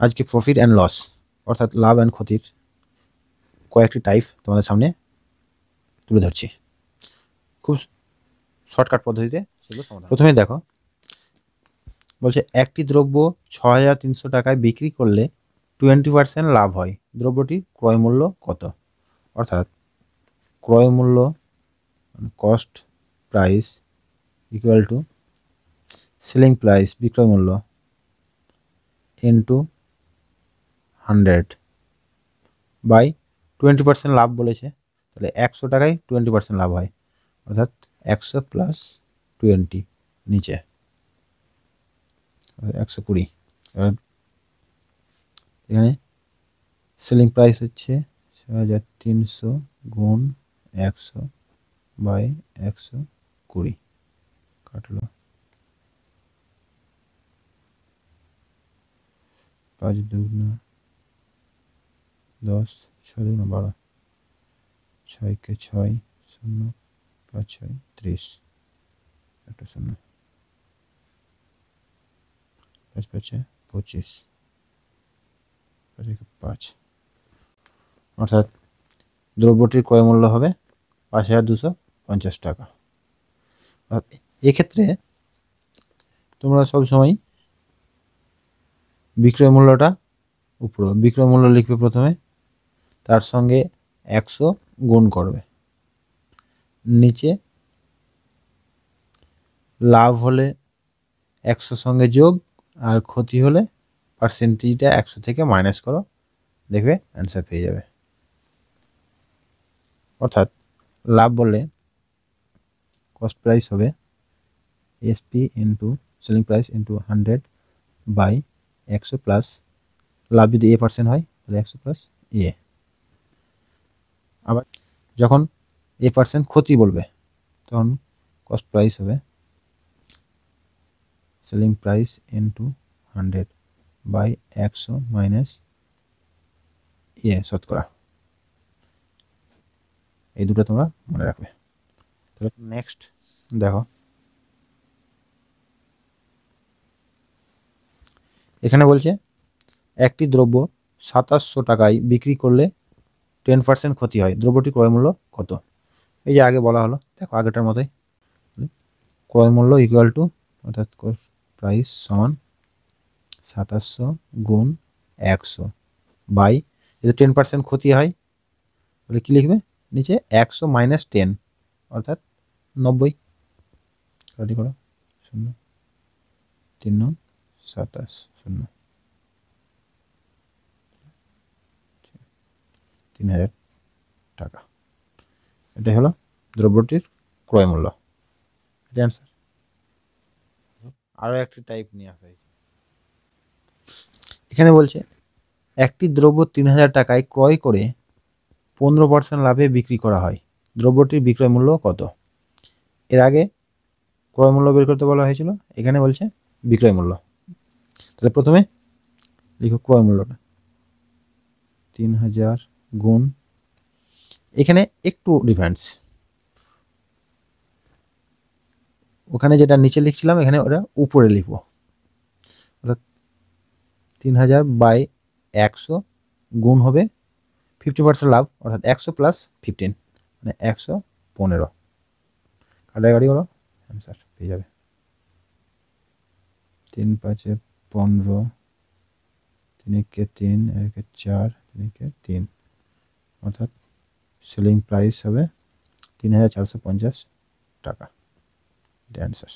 আজকে profit and loss অর্থাৎ love and ক্ষতির কয়েকটি টাইপ তোমাদের সামনে তুলে ধরছি, খুব শর্টকাট পদ্ধতিতে সেগুলো সমাধান। প্রথমে দেখো, বলছে একটি দ্রব্য ৬৩০০ টাকায় বিক্রি করলে 20% লাভ হয়, দ্রব্যটির ক্রয় মূল্য কত? অর্থাৎ ক্রয় মূল্য cost price equal to selling price বিক্রয় মূল্য ইন্টু 100 বাই 20% লাভ বলেছে, তাহলে 100 টাকায় 20% লাভ হয়, অর্থাৎ 100 প্লাস 20 নিচে 120। এখানে সেলিং প্রাইস হচ্ছে ৬৩০০ গুণ 100 বাই 120 কাটলো ৫ দুগুণা 10, ৬ দুগুণা 12, 6 কে 6, 0, ৫ 6 30, একটা 0, ৫ ৫ 25, ৫ অর্থাৎ দ্রব্যটির ক্রয় মূল্য হবে ৫,২৫০ টাকা। এক্ষেত্রে তোমরা সবসময় বিক্রয় মূল্যটা উপরে, বিক্রয় মূল্য লিখবে প্রথমে, তার সঙ্গে 100 গুণ করবে, নিচে লাভ হলে 100 সঙ্গে যোগ, আর ক্ষতি হলে পার্সেন্টেজটা 100 থেকে মাইনাস করো, দেখবে অ্যান্সার পেয়ে যাবে। অর্থাৎ লাভ বললে কস্ট প্রাইস হবে SP into selling price into 100 by 100 plus লাভ যদি A% হয় তাহলে 100 প্লাস এ। আবার যখন A% ক্ষতি বলবে তখন কস্ট প্রাইস হবে selling price into 100 by 100 minus A শতকরা। এই দুটো তোমরা মনে রাখবে। তাহলে নেক্সট দেখো, এখানে বলছে একটি দ্রব্য ২৭০০ টাকায় বিক্রি করলে 10% ক্ষতি হয়, দ্রব্যটির ক্রয় মূল্য কত? এই যে আগে বলা হলো, দেখো আগেটার মতোই, ক্রয় মূল্য ইকুয়াল টু অর্থাৎ কস্ট প্রাইস সমান ২৭০০ গুণ 100 বাই, যদি 10% ক্ষতি হয় তাহলে কী লিখবে নিচে 100 মাইনাস 10 অর্থাৎ 90। রেডি করো, 0 3 9 27 0 ৩,০০০ টাকা। এটাই হলো দ্রব্যটির ক্রয় মূল্য। এটা অ্যান্সার। আরও একটি টাইপ নিয়ে আসা হয়েছে, এখানে বলছে একটি দ্রব্য ৩,০০০ টাকায় ক্রয় করে 15% লাভে বিক্রি করা হয়, দ্রব্যটির বিক্রয় মূল্য কত? এর আগে ক্রয় মূল্য বের করতে বলা হয়েছিল, এখানে বলছে বিক্রয় মূল্য। তাহলে প্রথমে লিখো ক্রয় মূল্যটা ৩,০০০ গুণ, এখানে একটু ডিফারেন্স, ওখানে যেটা নিচে লিখছিলাম এখানে ওটা উপরে লিখব, অর্থাৎ ৩,০০০ বাই 100 গুণ হবে 50% লাভ, অর্থাৎ 100 প্লাস 15 মানে 115। কাটাকাটি করো, অ্যান্সার পেয়ে যাবে 3 5 15, 3 কে 3, 1 4, 3 কে 3, অর্থাৎ সেলিং প্রাইস হবে ৩,৪৫০ টাকা। এটা অ্যান্সার।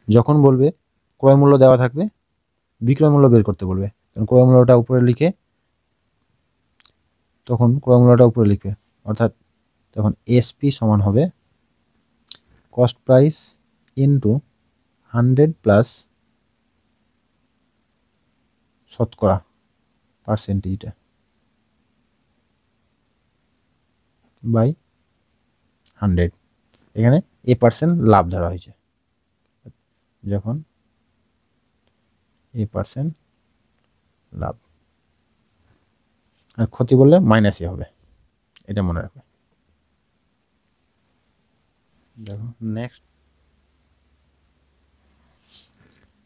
যখন বলবে ক্রয় মূল্য দেওয়া থাকবে, বিক্রয় মূল্য বের করতে বলবে, তখন ক্রয় মূল্যটা উপরে লিখে তখন ক্রয় মূল্যটা উপরে লিখবে, অর্থাৎ তখন এসপি সমান হবে কস্ট প্রাইস ইন্টু 100 প্লাস শতকরা পার্সেন্টেজটা বাই 100। এখানে A% লাভ ধরা হয়েছে, যখন A% লাভ, আর ক্ষতি বললে মাইনাসই হবে, এটা মনে রাখবে। দেখো নেক্সট,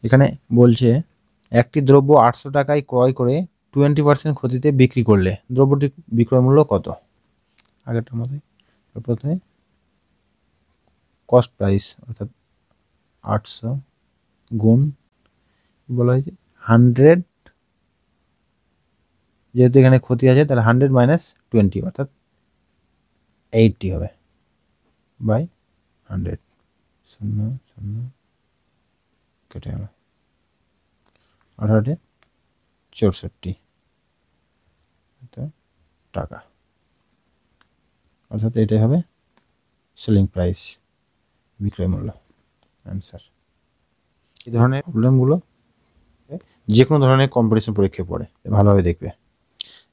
এখানে বলছে একটি দ্রব্য 800 টাকায় ক্রয় করে 20% ক্ষতিতে বিক্রি করলে দ্রব্যটির বিক্রয় মূল্য কত? আগেরটার মতোই প্রথমে কস্ট প্রাইস অর্থাৎ 800 গুণ বলা হয়েছে 100, যেহেতু এখানে ক্ষতি আছে তাহলে 100 মাইনাস 20 অর্থাৎ 80 হবে বাই 100, 0 0 কেটে গেল 1864 টাকা, অর্থাৎ এটাই হবে সেলিং প্রাইস, বিক্রয় মূল্য। অ্যান্সার। এই ধরনের প্রবলেমগুলো যে কোনো ধরনের কম্পিটিশন পরীক্ষায় পড়ে, ভালোভাবে দেখবে।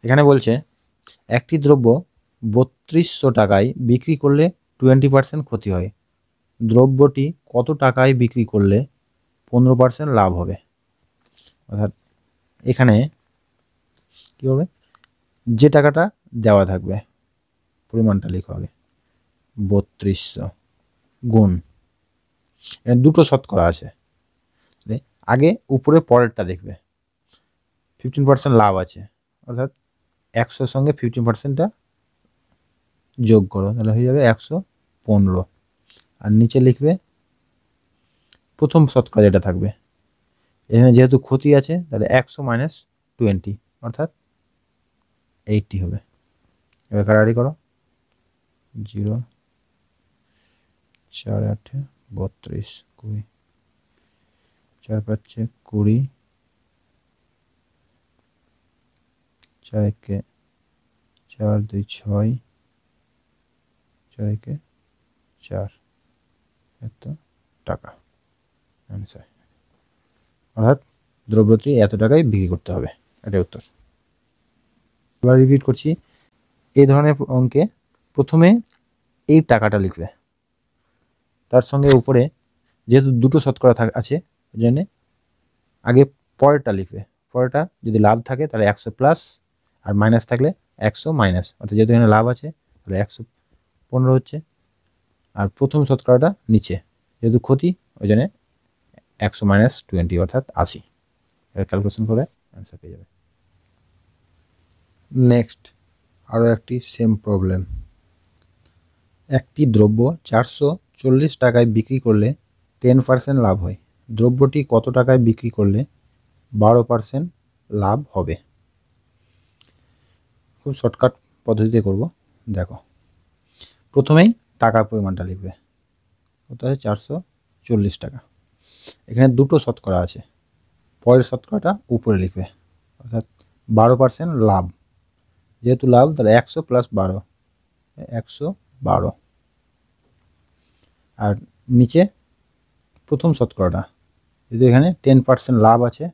এখানে বলছে একটি দ্রব্য 3200 টাকায় বিক্রি করলে 20% ক্ষতি হয়, দ্রব্যটি কত টাকায় বিক্রি করলে 15% লাভ হবে? অর্থাৎ এখানে কী হবে, যে টাকাটা দেওয়া থাকবে পরিমাণটা লিখা হবে 3200 গুণ, এখানে দুটো শতকরা আছে, আগে উপরে পরেরটা দেখবে 15% লাভ আছে, অর্থাৎ 100 সঙ্গে 15%টা যোগ করো তাহলে হয়ে যাবে 115, আর নিচে লিখবে প্রথম শতকরা যেটা থাকবে, এখানে যেহেতু ক্ষতি আছে তাহলে 100 মাইনাস 20 অর্থাৎ 80 হবে। এবার কাটাকাটি করো, 0 4 8 32 20 4 5 20 4 1 4 2 6 4 1 4 এত টাকা অ্যান্সার। অর্থাৎ দ্রব্যটি এত টাকায় বিক্রি করতে হবে, এটাই উত্তর। এবার রিপিট করছি, এই ধরনের অঙ্কে প্রথমে এই টাকাটা লিখবে, তার সঙ্গে উপরে যেহেতু দুটো শতকরা আছে ওই জন্যে আগে পরেরটা লিখবে, পরেরটা যদি লাভ থাকে তাহলে 100 প্লাস, আর মাইনাস থাকলে 100 মাইনাস, অর্থাৎ যেহেতু এখানে লাভ আছে তাহলে 115 হচ্ছে, আর প্রথম শতকরাটা নিচে, যেহেতু ক্ষতি ওই জন্যে 100 মাইনাস 20 অর্থাৎ 80। এবার ক্যালকুলেশন করে অ্যান্সার পেয়ে যাবে। নেক্সট আরও একটি সেম প্রবলেম। একটি দ্রব্য 440 টাকায় বিক্রি করলে 10% লাভ হয়, দ্রব্যটি কত টাকায় বিক্রি করলে 12% লাভ হবে? খুব শর্টকাট পদ্ধতিতে করব, দেখো প্রথমেই টাকার পরিমাণটা লিখবে, কত আছে 440 টাকা, এখানে দুটো শতকরা আছে, পরের শতকরাটা উপরে লিখবে, অর্থাৎ 12% লাভ, যেহেতু লাভ তাহলে 100 প্লাস 12 112, আর নিচে প্রথম শতকরাটা, যদি এখানে 10% লাভ আছে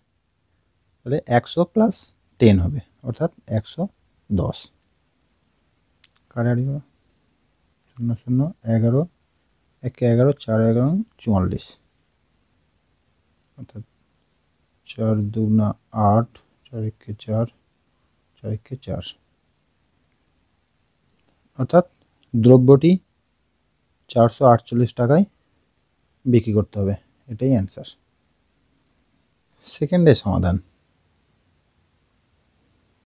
তাহলে 100 প্লাস 10 হবে, অর্থাৎ 110, কাটাকাটি 0 0 11 1 11 4 11 44, অর্থাৎ 4 2 8 4 1 4 4 1 4, অর্থাৎ দ্রব্যটি 448 টাকায় বিক্রি করতে হবে, এটাই অ্যান্সার। সেকেন্ডের সমাধান।